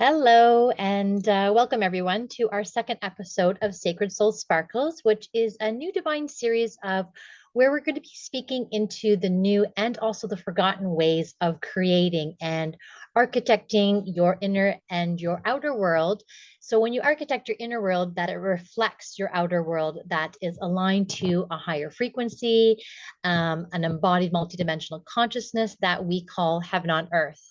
Hello, and welcome everyone to our second episode of Sacred Soul Sparkles, which is a new divine series of where we're going to be speaking into the new and also the forgotten ways of creating and architecting your inner and your outer world. So, when you architect your inner world, that it reflects your outer world that is aligned to a higher frequency, an embodied multidimensional consciousness that we call heaven on earth.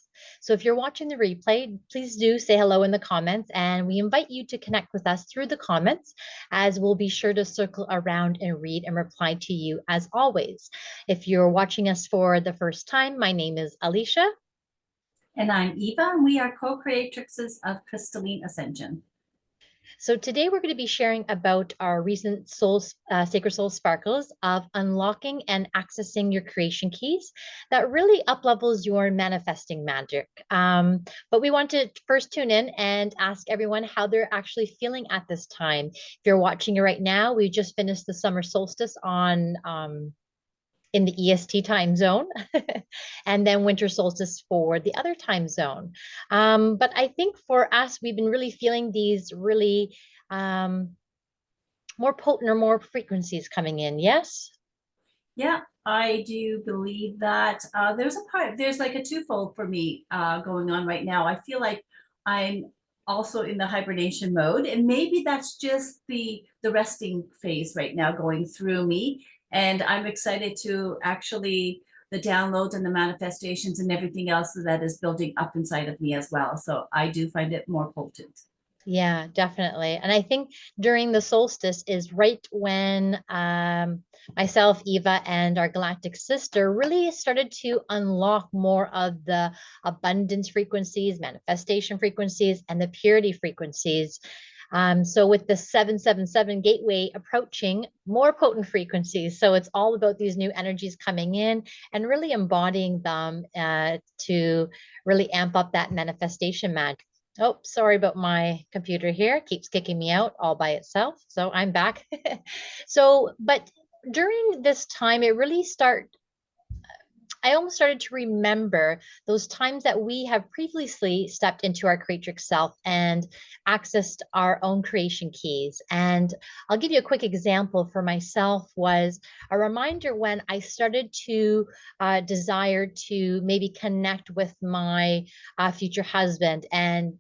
So if you're watching the replay, please do say hello in the comments, and we invite you to connect with us through the comments, as we'll be sure to circle around and read and reply to you as always. If you're watching us for the first time, my name is Alicia. And I'm Eva, and we are co-creatrixes of Crystalline Ascension. So today we're going to be sharing about our recent Sacred Soul Sparkles of unlocking and accessing your creation keys that really uplevels your manifesting magic. But we want to first tune in and ask everyone how they're actually feeling at this time. If you're watching it right now, we just finished the summer solstice on in the EST time zone, and then winter solstice for the other time zone. But I think for us, we've been really feeling these really more potent or more frequencies coming in. Yes? Yeah, I do believe that there's like a twofold for me going on right now. I feel like I'm also in the hibernation mode, and maybe that's just the resting phase right now going through me. And I'm excited to actually the downloads and the manifestations and everything else that is building up inside of me as well. So I do find it more potent. Yeah, definitely. And I think during the solstice is right when myself, Eva, and our galactic sister really started to unlock more of the abundance frequencies, manifestation frequencies, and the purity frequencies. So with the 777 gateway approaching more potent frequencies. So it's all about these new energies coming in and really embodying them to really amp up that manifestation magic. Oh, sorry about my computer here. It keeps kicking me out all by itself. So I'm back. But during this time, I almost started to remember those times that we have previously stepped into our creatrix self and accessed our own creation keys. And I'll give you a quick example for myself was a reminder when I started to desire to maybe connect with my future husband. And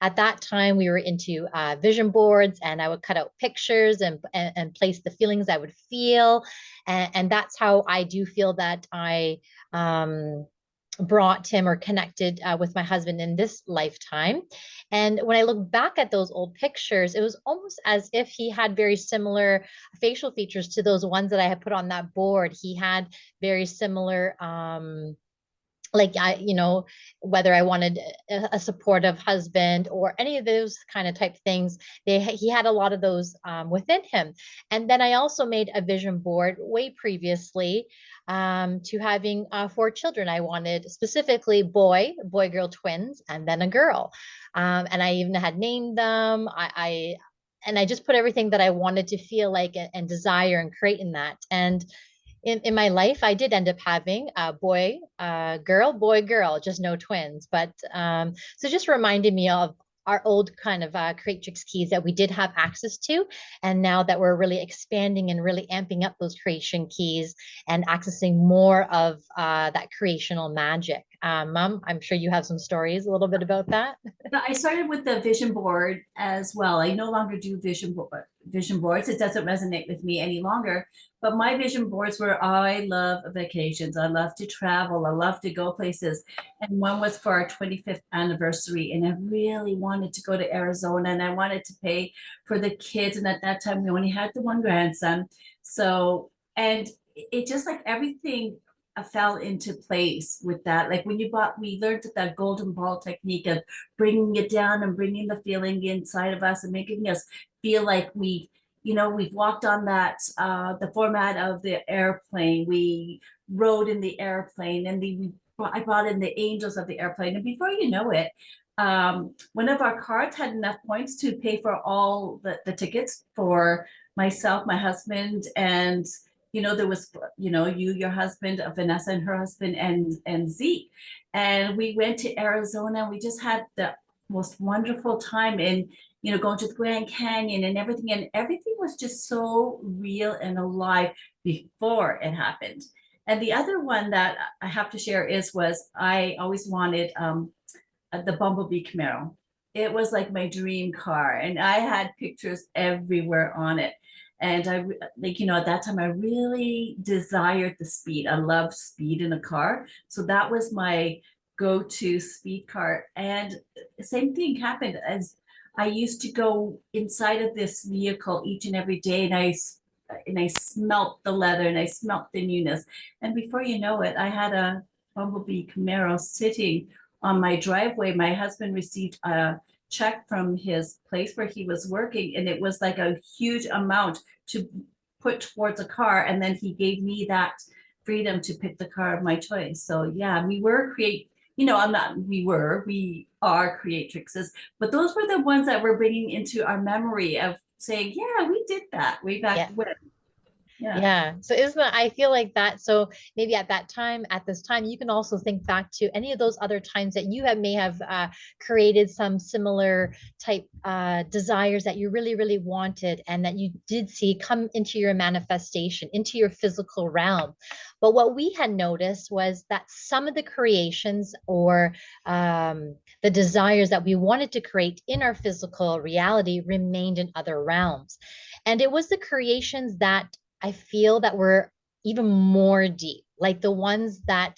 at that time, we were into vision boards, and I would cut out pictures and place the feelings I would feel. And that's how I do feel that I brought him or connected with my husband in this lifetime. And when I look back at those old pictures, it was almost as if he had very similar facial features to those ones that I had put on that board. He had very similar whether I wanted a supportive husband or any of those kind of type things, he had a lot of those within him. And then I also made a vision board way previously to having 4 children. I wanted specifically boy, girl twins, and then a girl. And I even had named them. And I just put everything that I wanted to feel like and desire and create in that. And in my life, I did end up having a boy, girl, just no twins. But so just reminded me of our old kind of creatrix keys that we did have access to. And now that we're really expanding and really amping up those creation keys and accessing more of that creational magic. Mom, I'm sure you have some stories a little bit about that. I started with the vision board as well. I no longer do vision boards. It doesn't resonate with me any longer. But my vision boards were I love vacations. I love to travel. I love to go places. And one was for our 25th anniversary. And I really wanted to go to Arizona, and I wanted to pay for the kids. And at that time, we only had the one grandson. So, and it just like everything fell into place with that. Like when we learned that golden ball technique of bringing it down and bringing the feeling inside of us and making us feel like we've walked on that, the format of the airplane. We rode in the airplane, and I brought in the angels of the airplane. And before you know it, one of our cards had enough points to pay for all the tickets for myself, my husband, and there was, your husband, Vanessa, and her husband, and Zeke. And we went to Arizona, and we just had the most wonderful time in, going to the Grand Canyon and everything was just so real and alive before it happened. And the other one that I have to share was I always wanted the Bumblebee Camaro. It was like my dream car, and I had pictures everywhere on it. And I like, at that time, I really desired the speed. I love speed in a car. So that was my go-to speed car. And the same thing happened as I used to go inside of this vehicle each and every day, and I smelt the leather and I smelt the newness. And before you know it, I had a Bumblebee Camaro sitting on my driveway. My husband received a check from his place where he was working, and it was like a huge amount to put towards a car. And then he gave me that freedom to pick the car of my choice. So yeah, we are creatrixes, but those were the ones that we're bringing into our memory of saying, yeah, we did that way back Yeah. when. Yeah. Yeah. So isn't that, I feel like that. So maybe at that time, at this time, you can also think back to any of those other times that you may have created some similar type desires that you really, really wanted and that you did see come into your manifestation, into your physical realm. But what we had noticed was that some of the creations or the desires that we wanted to create in our physical reality remained in other realms. And it was the creations that I feel that we're even more deep, like the ones that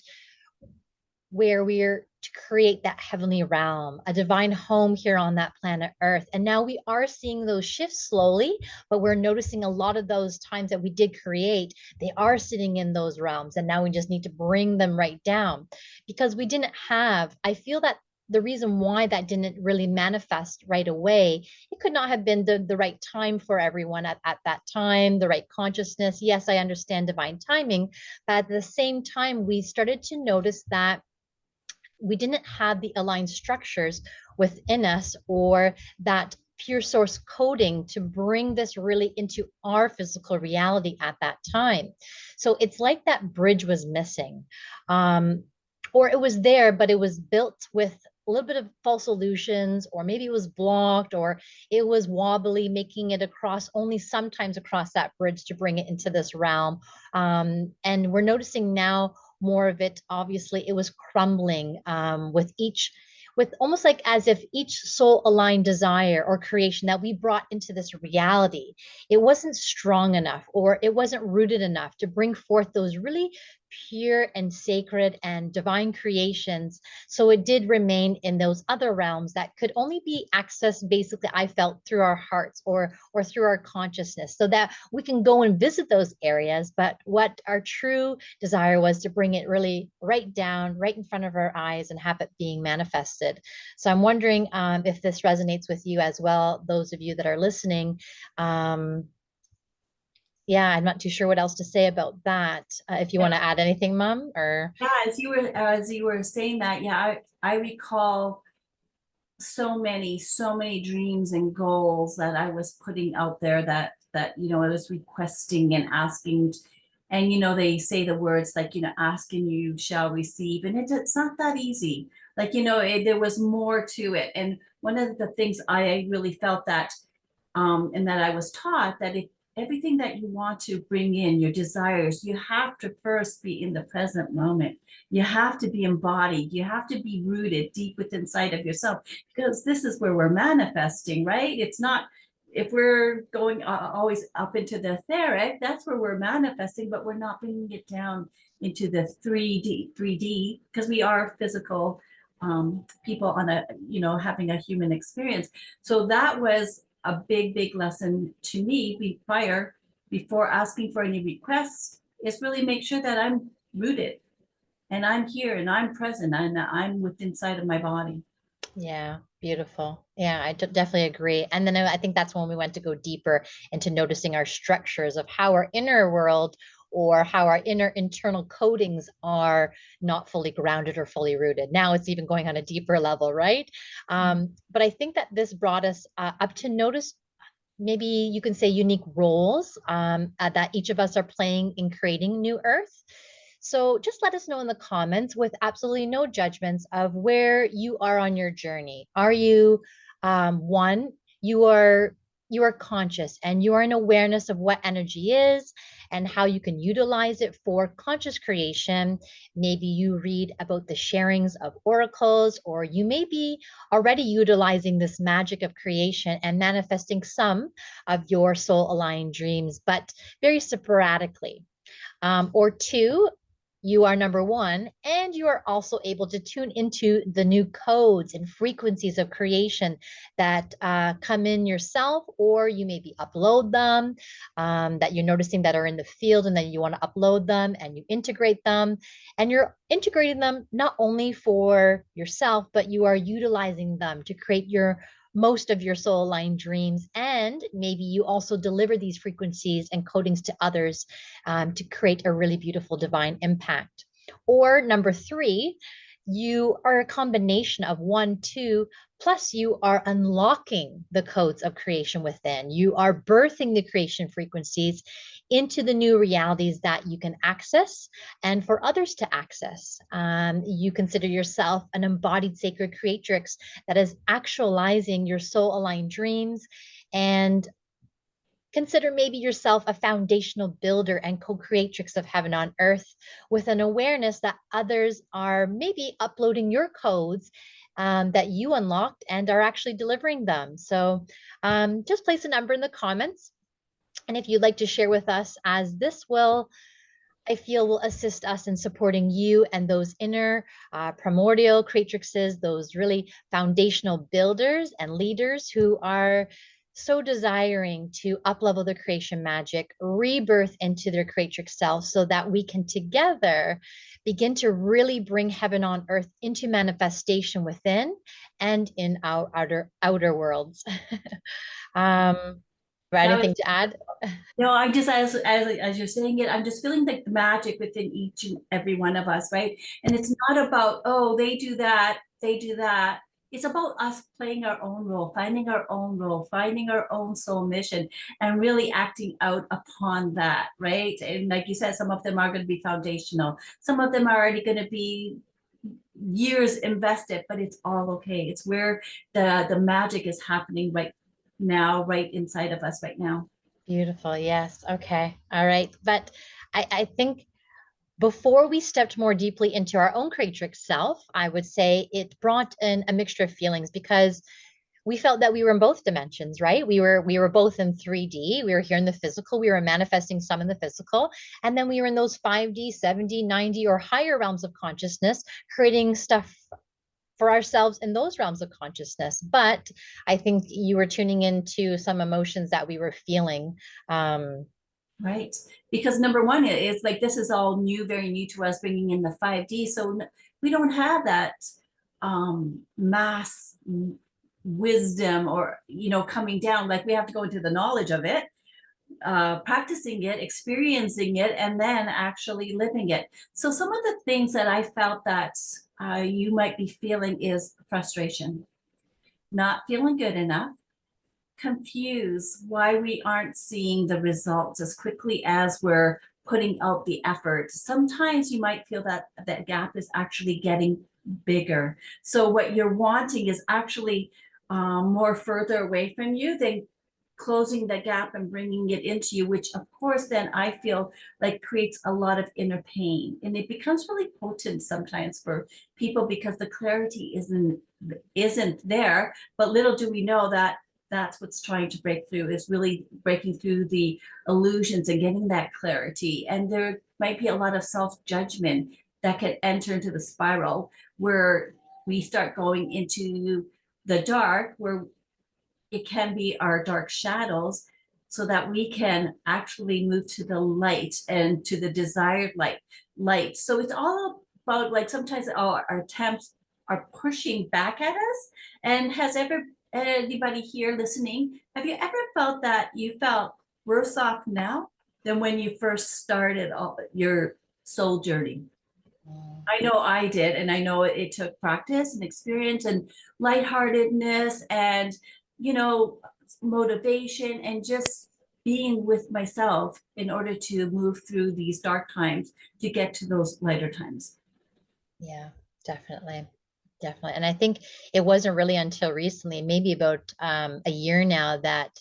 where we're to create that heavenly realm, a divine home here on that planet Earth. And now we are seeing those shifts slowly, but we're noticing a lot of those times that we did create, they are sitting in those realms. And now we just need to bring them right down because we didn't have, I feel that the reason why that didn't really manifest right away, it could not have been the right time for everyone at that time, the right consciousness. Yes, I understand divine timing, but at the same time, we started to notice that we didn't have the aligned structures within us or that pure source coding to bring this really into our physical reality at that time. So it's like that bridge was missing. Or it was there, but it was built with a little bit of false illusions, or maybe it was blocked, or it was wobbly, making it across only sometimes across that bridge to bring it into this realm. And we're noticing now more of it. Obviously, it was crumbling with almost like as if each soul aligned desire or creation that we brought into this reality, it wasn't strong enough or it wasn't rooted enough to bring forth those really pure and sacred and divine creations. So it did remain in those other realms that could only be accessed basically, I felt, through our hearts or through our consciousness, so that we can go and visit those areas. But what our true desire was to bring it really right down, right in front of our eyes and have it being manifested. So I'm wondering if this resonates with you as well, those of you that are listening. Yeah, I'm not too sure what else to say about that. If you want to add anything, Mom, or Yeah, as you were saying that, yeah, I recall so many dreams and goals that I was putting out there that I was requesting and asking. And they say the words like, asking you shall receive, and it's not that easy. Like, there was more to it. And one of the things I really felt that and that I was taught, that if everything that you want to bring in, your desires, you have to first be in the present moment. You have to be embodied. You have to be rooted deep within inside of yourself, because this is where we're manifesting, right? It's not, if we're going always up into the etheric, that's where we're manifesting, but we're not bringing it down into the 3D, because we are physical people on a, having a human experience. So that was a big lesson to me before asking for any requests, is really make sure that I'm rooted and I'm here and I'm present and I'm within inside of my body. yeah, beautiful. Yeah, I definitely agree. And then I think that's when we went to go deeper into noticing our structures of how our inner world or how our inner internal codings are not fully grounded or fully rooted. Now it's even going on a deeper level, right? But I think that this brought us up to notice, maybe you can say, unique roles that each of us are playing in creating new earth. So just let us know in the comments with absolutely no judgments of where you are on your journey. Are you one, you are you are conscious and you are in awareness of what energy is and how you can utilize it for conscious creation. Maybe you read about the sharings of oracles, or you may be already utilizing this magic of creation and manifesting some of your soul aligned dreams, but very sporadically. Or two, you are number one, and you are also able to tune into the new codes and frequencies of creation that come in yourself, or you maybe upload them, that you're noticing that are in the field, and then you want to upload them and you integrate them. And you're integrating them not only for yourself, but you are utilizing them to create your most of your soul aligned dreams. And maybe you also deliver these frequencies and codings to others to create a really beautiful divine impact. Or number three, you are a combination of one, two, plus you are unlocking the codes of creation within. You are birthing the creation frequencies into the new realities that you can access and for others to access. You consider yourself an embodied sacred creatrix that is actualizing your soul aligned dreams, and consider maybe yourself a foundational builder and co-creatrix of heaven on earth, with an awareness that others are maybe uploading your codes that you unlocked and are actually delivering them. So just place a number in the comments. And if you'd like to share with us, as this will, I feel, will assist us in supporting you and those inner primordial creatrixes, those really foundational builders and leaders who are so desiring to uplevel their creation magic, rebirth into their creatrix self, so that we can together begin to really bring heaven on earth into manifestation within and in our outer worlds. That was Anything to add? No, I'm just as you're saying it, I'm just feeling like the magic within each and every one of us, right? And it's not about, oh, they do that, they do that. It's about us playing our own role, finding our own soul mission, and really acting out upon that, right? And like you said, some of them are going to be foundational, some of them are already going to be years invested, but it's all okay. It's where the magic is happening right now, right inside of us right now. Beautiful. Yes. Okay. All right. But I think before we stepped more deeply into our own creatrix self, I would say it brought in a mixture of feelings, because we felt that we were in both dimensions, right? We were both in 3D. We were here in the physical. We were manifesting some in the physical. And then we were in those 5D, 7D, 9D, or higher realms of consciousness, creating stuff for ourselves in those realms of consciousness. But I think you were tuning into some emotions that we were feeling. Right. Because number one, it's like this is all new, very new to us, bringing in the 5D. So we don't have that mass wisdom or, coming down. Like we have to go into the knowledge of it, practicing it, experiencing it, and then actually living it. So some of the things that I felt that you might be feeling is frustration, not feeling good enough, confused why we aren't seeing the results as quickly as we're putting out the effort. Sometimes you might feel that that gap is actually getting bigger. So what you're wanting is actually more further away from you than closing the gap and bringing it into you, which of course then I feel like creates a lot of inner pain, and it becomes really potent sometimes for people because the clarity isn't there. But little do we know that that's what's trying to break through, is really breaking through the illusions and getting that clarity. And there might be a lot of self-judgment that can enter into the spiral where we start going into the dark, where it can be our dark shadows, so that we can actually move to the light and to the desired light. So it's all about, like, sometimes our attempts are pushing back at us. And has anybody here listening, have you ever felt that you felt worse off now than when you first started your soul journey? I know I did, and I know it took practice and experience and lightheartedness and, motivation, and just being with myself in order to move through these dark times to get to those lighter times. Yeah, definitely. Definitely. And I think it wasn't really until recently, maybe about a year now, that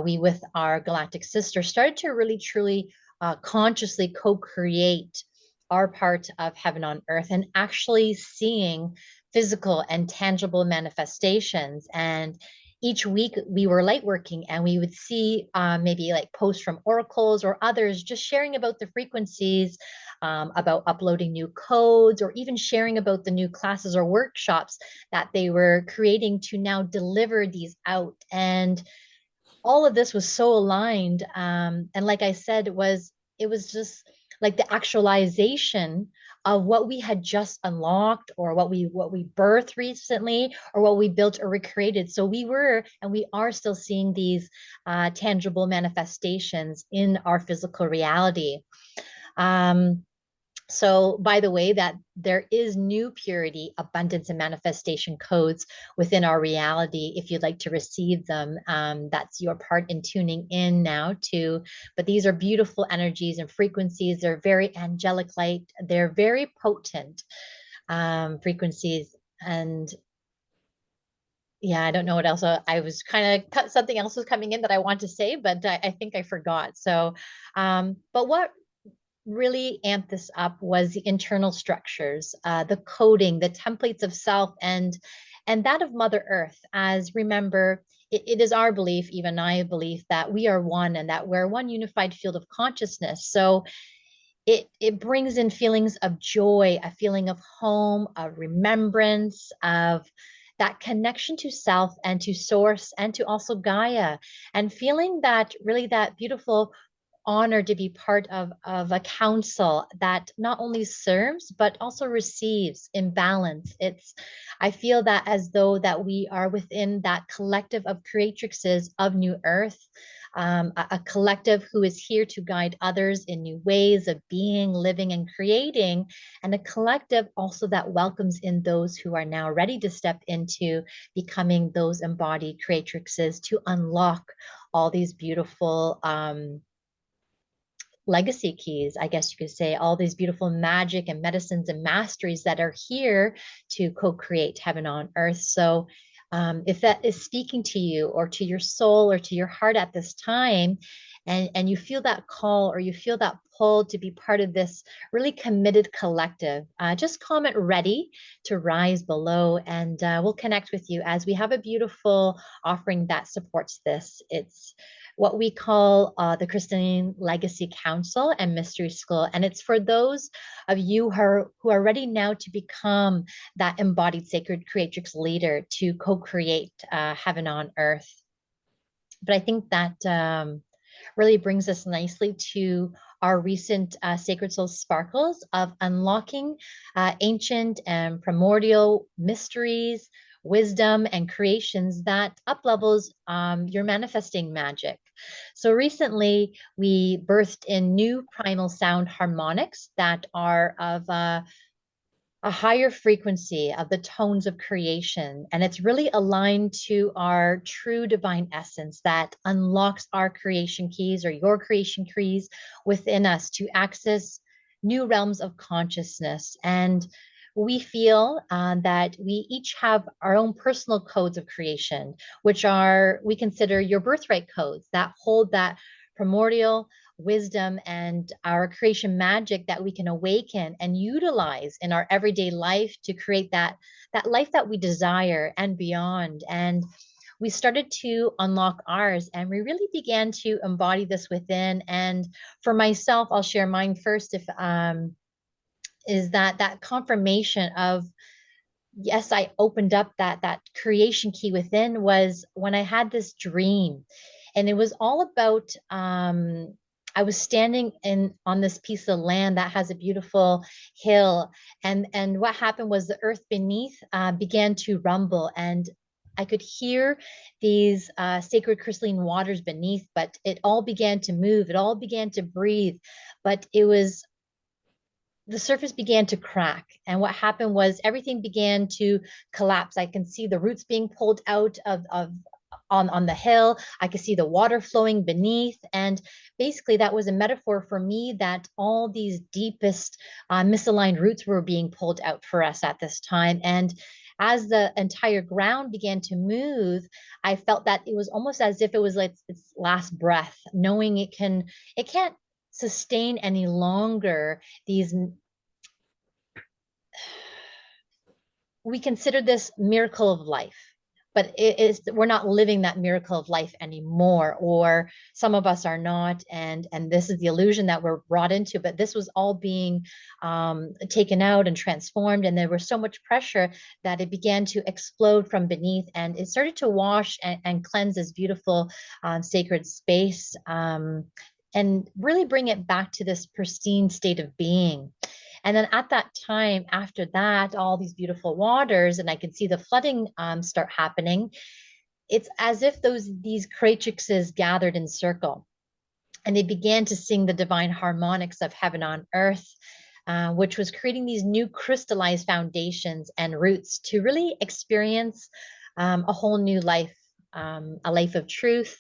we, with our galactic sister, started to really truly consciously co-create our part of heaven on earth and actually seeing physical and tangible manifestations. And each week we were light working and we would see maybe like posts from oracles or others just sharing about the frequencies, about uploading new codes, or even sharing about the new classes or workshops that they were creating to now deliver these out. And all of this was so aligned. And like I said, it was just like the actualization of what we had just unlocked, or what we birthed recently, or what we built or recreated. So we were and we are still seeing these tangible manifestations in our physical reality. Um, so, by the way, that there is new purity, abundance, and manifestation codes within our reality. If you'd like to receive them, that's your part in tuning in now to. But these are beautiful energies and frequencies. They're very angelic light. They're very potent frequencies. And yeah, I don't know what else. I was kind of cut. Something else was coming in that I want to say, but I think I forgot. So, but what really amped this up was the internal structures, the coding, the templates of self, and that of Mother Earth. As remember, it is our belief, even I believe, that we are one and that we're one unified field of consciousness. So it brings in feelings of joy, a feeling of home, of remembrance, of that connection to self and to source and to also Gaia, and feeling that really that beautiful honor to be part of a council that not only serves but also receives in balance. I feel that as though that we are within that collective of creatrixes of New Earth, a collective who is here to guide others in new ways of being, living, and creating, and a collective also that welcomes in those who are now ready to step into becoming those embodied creatrixes to unlock all these beautiful legacy keys, I guess you could say, all these beautiful magic and medicines and masteries that are here to co-create heaven on earth. So if that is speaking to you or to your soul or to your heart at this time, and you feel that call or you feel that pull to be part of this really committed collective, just comment ready to rise below, and we'll connect with you as we have a beautiful offering that supports this. It's what we call the Crystalline Legacy Council and Mystery School. And it's for those of you who are ready now to become that embodied sacred creatrix leader to co-create heaven on earth. But I think that really brings us nicely to our recent Sacred Soul Sparkles of unlocking ancient and primordial mysteries, wisdom, and creations that uplevels your manifesting magic. So recently, we birthed in new primal sound harmonics that are of a higher frequency of the tones of creation. And it's really aligned to our true divine essence that unlocks our creation keys or your creation keys within us to access new realms of consciousness. And we feel that we each have our own personal codes of creation, which are, we consider your birthright codes that hold that primordial wisdom and our creation magic that we can awaken and utilize in our everyday life to create that life that we desire and beyond. And we started to unlock ours and we really began to embody this within. And for myself, I'll share mine first, if is that confirmation of yes, I opened up that creation key within was when I had this dream. And it was all about I was standing in on this piece of land that has a beautiful hill, and what happened was the earth beneath began to rumble, and I could hear these sacred crystalline waters beneath, but it all began to move, it all began to breathe, but it was the surface began to crack. And what happened was everything began to collapse. I can see the roots being pulled out of on the hill. I could see the water flowing beneath. And basically that was a metaphor for me that all these deepest misaligned roots were being pulled out for us at this time. And as the entire ground began to move, I felt that it was almost as if it was like its last breath, knowing it can't sustain any longer these. We consider this miracle of life, but we're not living that miracle of life anymore, or some of us are not, and this is the illusion that we're brought into. But this was all being taken out and transformed, and there was so much pressure that it began to explode from beneath, and it started to wash and cleanse this beautiful sacred space, and really bring it back to this pristine state of being. And then at that time, after that, all these beautiful waters, and I could see the flooding start happening. It's as if these creatrixes gathered in circle, and they began to sing the divine harmonics of heaven on earth, which was creating these new crystallized foundations and roots to really experience a whole new life, a life of truth,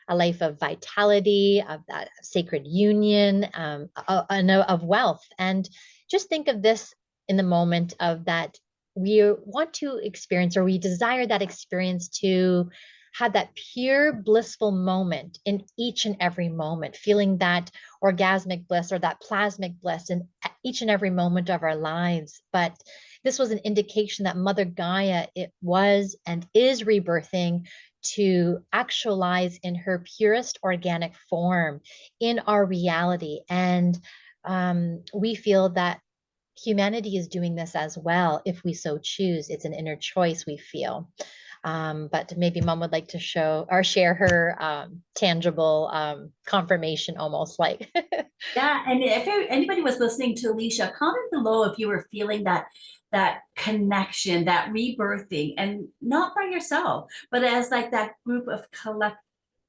a life of vitality, of that sacred union, and of wealth. And just think of this in the moment of that we want to experience, or we desire that experience to have that pure blissful moment in each and every moment, feeling that orgasmic bliss or that plasmic bliss in each and every moment of our lives. But this was an indication that Mother Gaia, it was and is rebirthing to actualize in her purest organic form in our reality. And we feel that humanity is doing this as well if we so choose. It's an inner choice, we feel. But maybe Mom would like to show or share her tangible confirmation, almost like. Yeah, and if anybody was listening to Alicia, comment below if you were feeling that connection, that rebirthing, and not by yourself, but as like that group of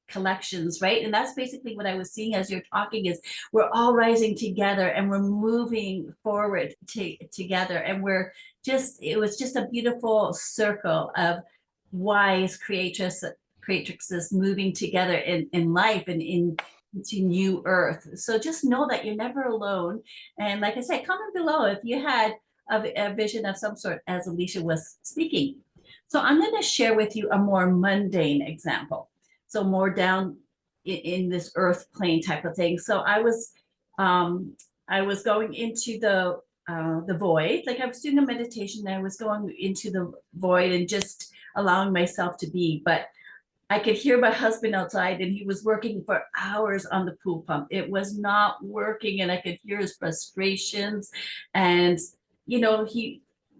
collections, right? And that's basically what I was seeing as you're talking, is we're all rising together and we're moving forward together, and it was just a beautiful circle of wise creatrixes moving together in life and into new earth. So just know that you're never alone. And like I said, comment below if you had a vision of some sort as Alicia was speaking. So I'm going to share with you a more mundane example. So more down in this earth plane type of thing. So I was going into the void. Like I was doing a meditation, and I was going into the void and just allowing myself to be. But I could hear my husband outside, and he was working for hours on the pool pump. It was not working, and I could hear his frustrations. And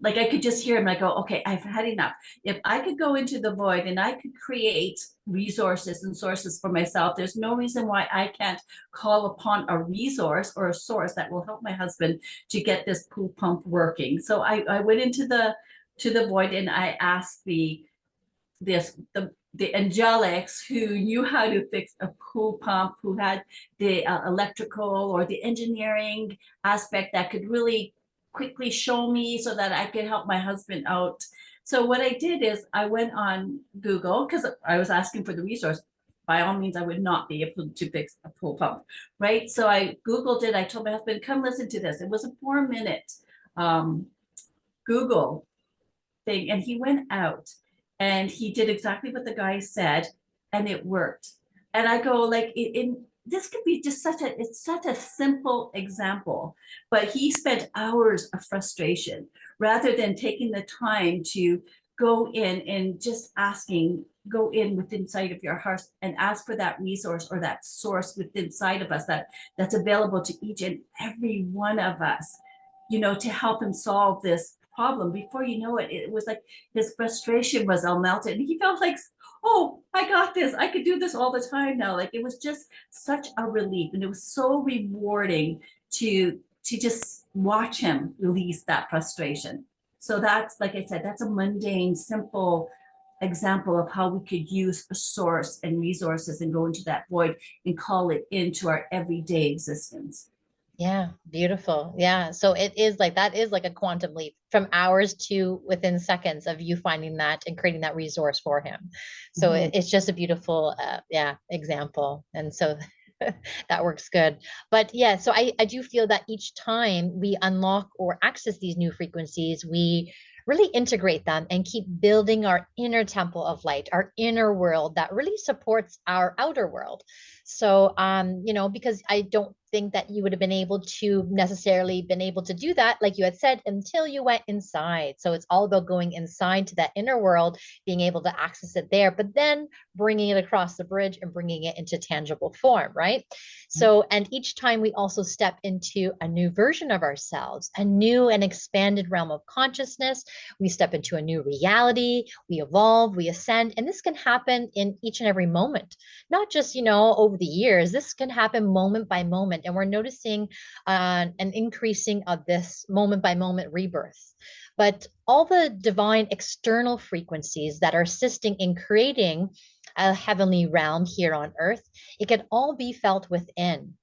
I could just hear him. I go, okay, I've had enough. If I could go into the void and I could create resources and sources for myself, there's no reason why I can't call upon a resource or a source that will help my husband to get this pool pump working. So I went into the void, and I asked the angelics who knew how to fix a pool pump, who had the electrical or the engineering aspect that could really quickly show me so that I could help my husband out. So what I did is I went on Google, because I was asking for the resource. By all means, I would not be able to fix a pool pump, right? So I Googled it. I told my husband, come listen to this. It was a 4-minute Google thing, and he went out and he did exactly what the guy said, and it worked. And I go, like, this could be just it's such a simple example, but he spent hours of frustration rather than taking the time to go in and just go in within sight of your heart and ask for that resource or that source within inside of us that's available to each and every one of us, to help him solve this problem. Before you know it, it was like his frustration was all melted, and he felt like, oh, I got this. I could do this all the time now. Like, it was just such a relief, and it was so rewarding to just watch him release that frustration. So that's, like I said, that's a mundane, simple example of how we could use a source and resources and go into that void and call it into our everyday existence. Yeah, beautiful. Yeah. So it is like that is like a quantum leap from hours to within seconds of you finding that and creating that resource for him. So Mhm. it's just a beautiful, yeah, example. And so that works good. But yeah, so I do feel that each time we unlock or access these new frequencies, we really integrate them and keep building our inner temple of light, our inner world that really supports our outer world. So, because I don't think that you would have been able to necessarily been able to do that, like you had said, until you went inside. So it's all about going inside to that inner world, being able to access it there, but then bringing it across the bridge and bringing it into tangible form, right? So, and each time we also step into a new version of ourselves, a new and expanded realm of consciousness. We step into a new reality, we evolve, we ascend, and this can happen in each and every moment, not just, over the years. This can happen moment by moment. And we're noticing an increasing of this moment by moment rebirth. But all the divine external frequencies that are assisting in creating a heavenly realm here on earth, it can all be felt within.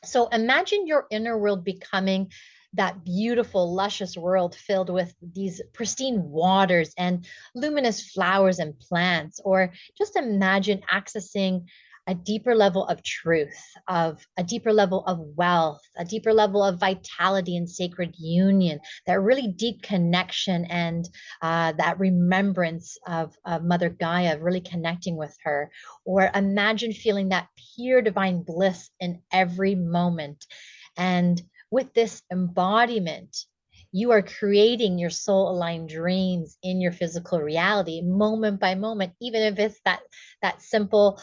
So imagine your inner world becoming that beautiful, luscious world filled with these pristine waters and luminous flowers and plants. Or just imagine accessing a deeper level of truth, of a deeper level of wealth, a deeper level of vitality and sacred union, that really deep connection and that remembrance of Mother Gaia, really connecting with her. Or imagine feeling that pure divine bliss in every moment. And with this embodiment, you are creating your soul aligned dreams in your physical reality moment by moment, even if it's that simple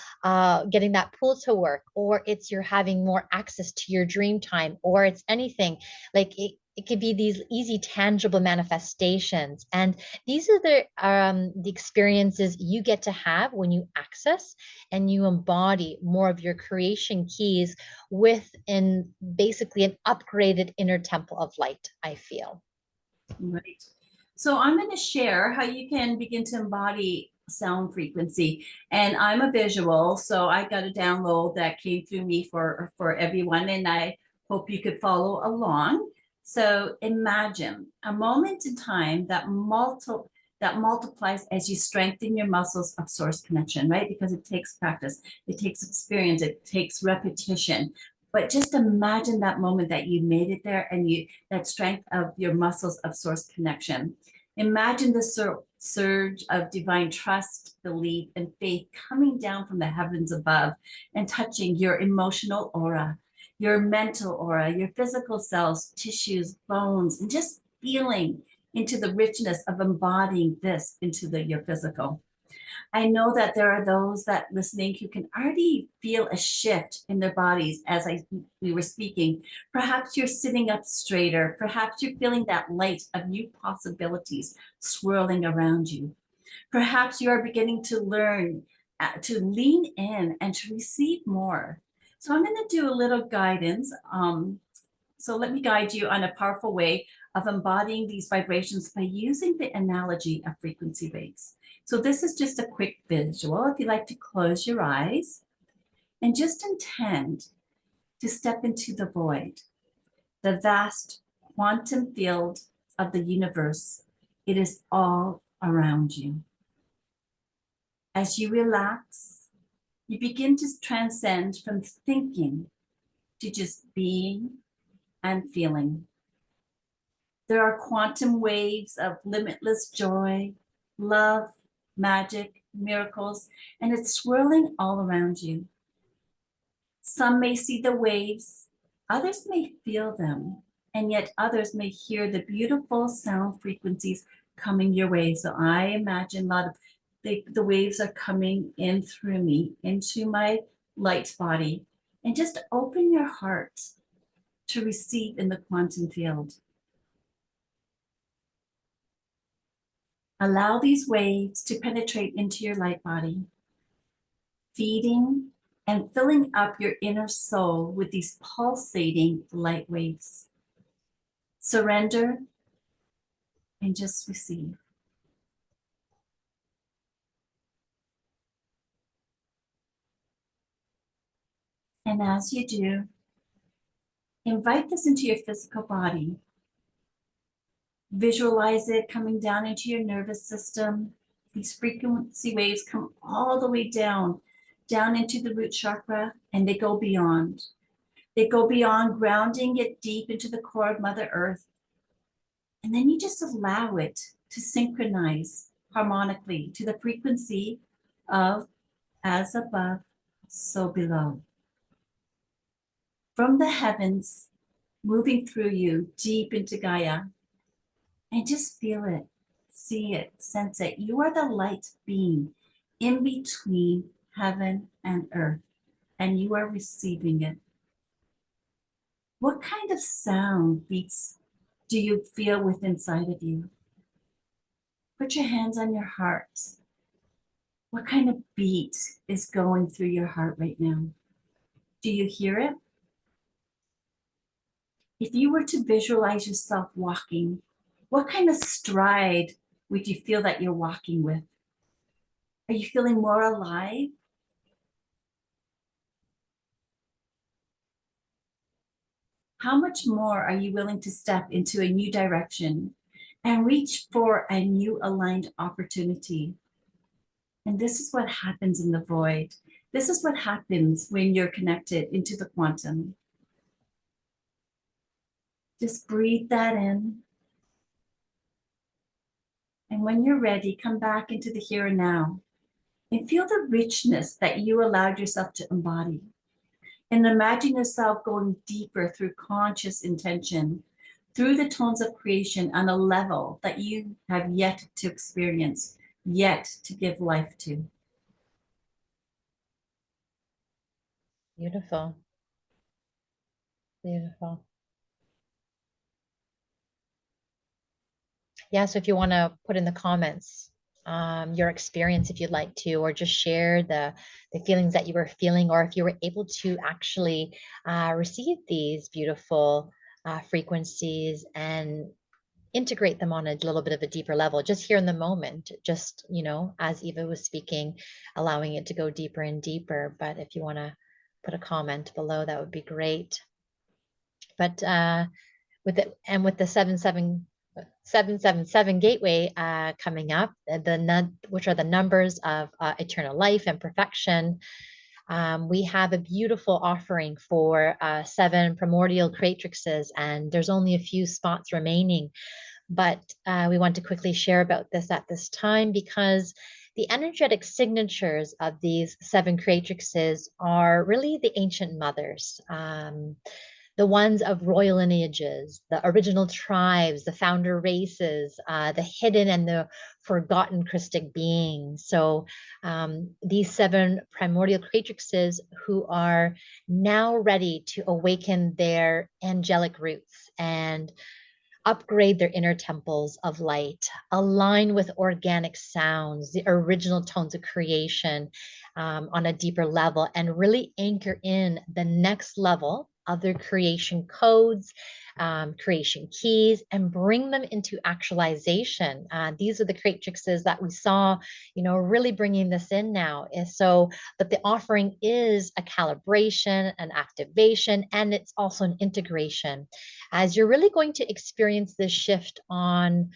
getting that pool to work, or it's you're having more access to your dream time, or it's anything like it could be these easy tangible manifestations. And these are the experiences you get to have when you access and you embody more of your creation keys within basically an upgraded inner temple of light, I feel. Right. So I'm going to share how you can begin to embody sound frequency. And I'm a visual, so I got a download that came through me for everyone, and I hope you could follow along. So imagine a moment in time that multiplies as you strengthen your muscles of source connection, right? Because it takes practice, it takes experience, it takes repetition. But just imagine that moment that you made it there, and that strength of your muscles of source connection. Imagine the surge of divine trust, belief, and faith coming down from the heavens above and touching your emotional aura, your mental aura, your physical cells, tissues, bones, and just feeling into the richness of embodying this into your physical. I know that there are those that listening who can already feel a shift in their bodies as we were speaking. Perhaps you're sitting up straighter. Perhaps you're feeling that light of new possibilities swirling around you. Perhaps you are beginning to learn to lean in and to receive more. So I'm going to do a little guidance. So let me guide you on a powerful way of embodying these vibrations by using the analogy of frequency waves. So this is just a quick visual. If you'd like to close your eyes and just intend to step into the void, the vast quantum field of the universe. It is all around you. As you relax, you begin to transcend from thinking to just being and feeling. There are quantum waves of limitless joy, love, magic, miracles, and it's swirling all around you. Some may see the waves, others may feel them, and yet others may hear the beautiful sound frequencies coming your way. So I imagine a lot of the waves are coming in through me into my light body, and just open your heart to receive in the quantum field. Allow these waves to penetrate into your light body, feeding and filling up your inner soul with these pulsating light waves. Surrender and just receive. And as you do, Invite this into your physical body. Visualize it coming down into your nervous system. These frequency waves come all the way down into the root chakra, and they go beyond. They go beyond, grounding it deep into the core of Mother Earth. And then you just allow it to synchronize harmonically to the frequency of as above, so below. From the heavens, moving through you deep into Gaia, and just feel it, see it, sense it. You are the light being in between heaven and earth, and you are receiving it. What kind of sound beats do you feel within inside of you? Put your hands on your heart. What kind of beat is going through your heart right now? Do you hear it? If you were to visualize yourself walking, what kind of stride would you feel that you're walking with? Are you feeling more alive? How much more are you willing to step into a new direction and reach for a new aligned opportunity? And this is what happens in the void. This is what happens when you're connected into the quantum. Just breathe that in. And when you're ready, come back into the here and now and feel the richness that you allowed yourself to embody. And imagine yourself going deeper through conscious intention, through the tones of creation on a level that you have yet to experience, yet to give life to. Beautiful. Beautiful. Yeah, so if you want to put in the comments your experience, if you'd like to, or just share the feelings that you were feeling, or if you were able to actually receive these beautiful frequencies and integrate them on a little bit of a deeper level, just here in the moment, just, you know, as Eva was speaking, allowing it to go deeper and deeper. But if you want to put a comment below, that would be great. But with it, and with the 777 gateway coming up, which are the numbers of eternal life and perfection, we have a beautiful offering for 7 primordial creatrixes, and there's only a few spots remaining. But we want to quickly share about this at this time because the energetic signatures of these 7 creatrixes are really the ancient mothers. The ones of royal lineages, the original tribes, the founder races, the hidden and the forgotten Christic beings. So these 7 primordial creatrixes who are now ready to awaken their angelic roots and upgrade their inner temples of light, align with organic sounds, the original tones of creation on a deeper level, and really anchor in the next level of their creation codes, creation keys, and bring them into actualization. These are the creatrixes that we saw, you know, really bringing this in now. So that the offering is a calibration, an activation, and it's also an integration, as you're really going to experience this shift on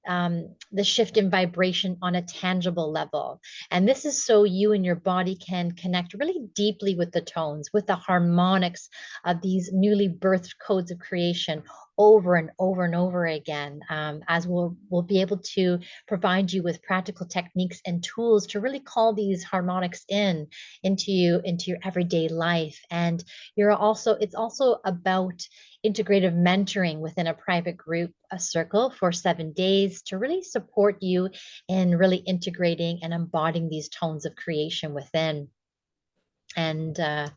the shift in vibration on a tangible level. And this is so you and your body can connect really deeply with the tones, with the harmonics of these newly birthed codes of creation over and over and over again, as we'll be able to provide you with practical techniques and tools to really call these harmonics into your everyday life. And it's also about integrative mentoring within a private group, a circle for 7 days to really support you in really integrating and embodying these tones of creation within. And Yeah.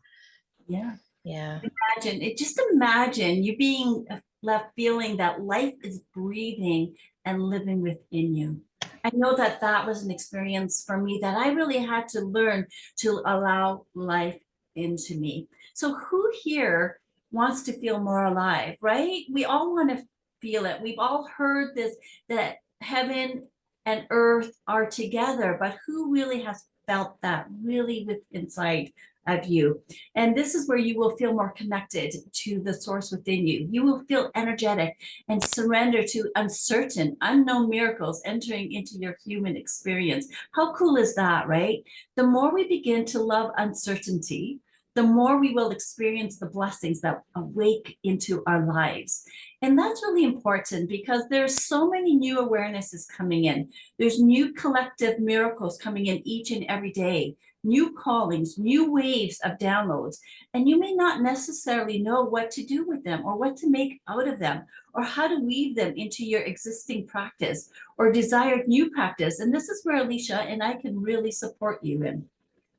yeah. Just imagine you being left feeling that life is breathing and living within you. I know that that was an experience for me that I really had to learn to allow life into me. So who here wants to feel more alive, right? We all want to feel it. We've all heard this, that heaven and earth are together, but who really has felt that really with inside of you. And this is where you will feel more connected to the source within you. You will feel energetic and surrender to uncertain, unknown miracles entering into your human experience. How cool is that, right? The more we begin to love uncertainty, the more we will experience the blessings that awake into our lives. And that's really important because there's so many new awarenesses coming in. There's new collective miracles coming in each and every day, new callings, new waves of downloads. And you may not necessarily know what to do with them or what to make out of them or how to weave them into your existing practice or desired new practice. And this is where Alicia and I can really support you in.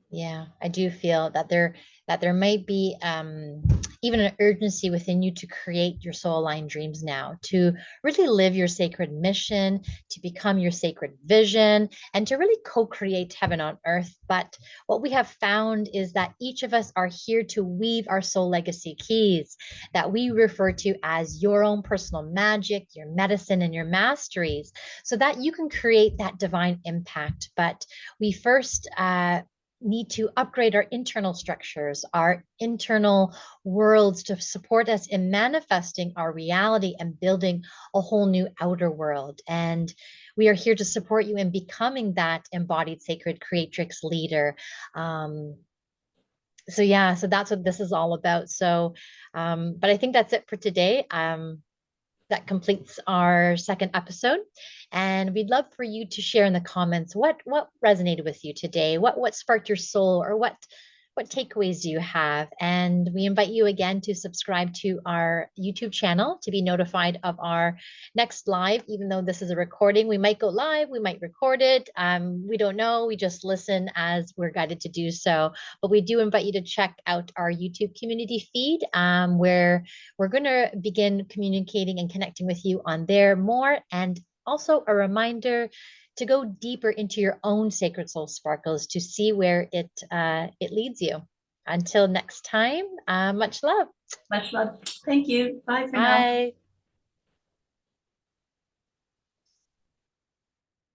Yeah, I do feel that there may be even an urgency within you to create your soul aligned dreams now, to really live your sacred mission, to become your sacred vision, and to really co-create heaven on earth. But what we have found is that each of us are here to weave our soul legacy keys that we refer to as your own personal magic, your medicine, and your masteries, so that you can create that divine impact. But we first need to upgrade our internal structures, our internal worlds to support us in manifesting our reality and building a whole new outer world. And we are here to support you in becoming that embodied sacred creatrix leader. So yeah, so that's what this is all about. So, but I think that's it for today. That completes our second episode, and we'd love for you to share in the comments what resonated with you today, what sparked your soul, or what takeaways do you have. And we invite you again to subscribe to our YouTube channel to be notified of our next live. Even though this is a recording, we might go live, we might record it, we don't know, we just listen as we're guided to do so. But we do invite you to check out our YouTube community feed, where we're going to begin communicating and connecting with you on there more. And also a reminder to go deeper into your own sacred soul sparkles to see where it leads you. Until next time, much love. Much love. Thank you. Bye for now. Bye.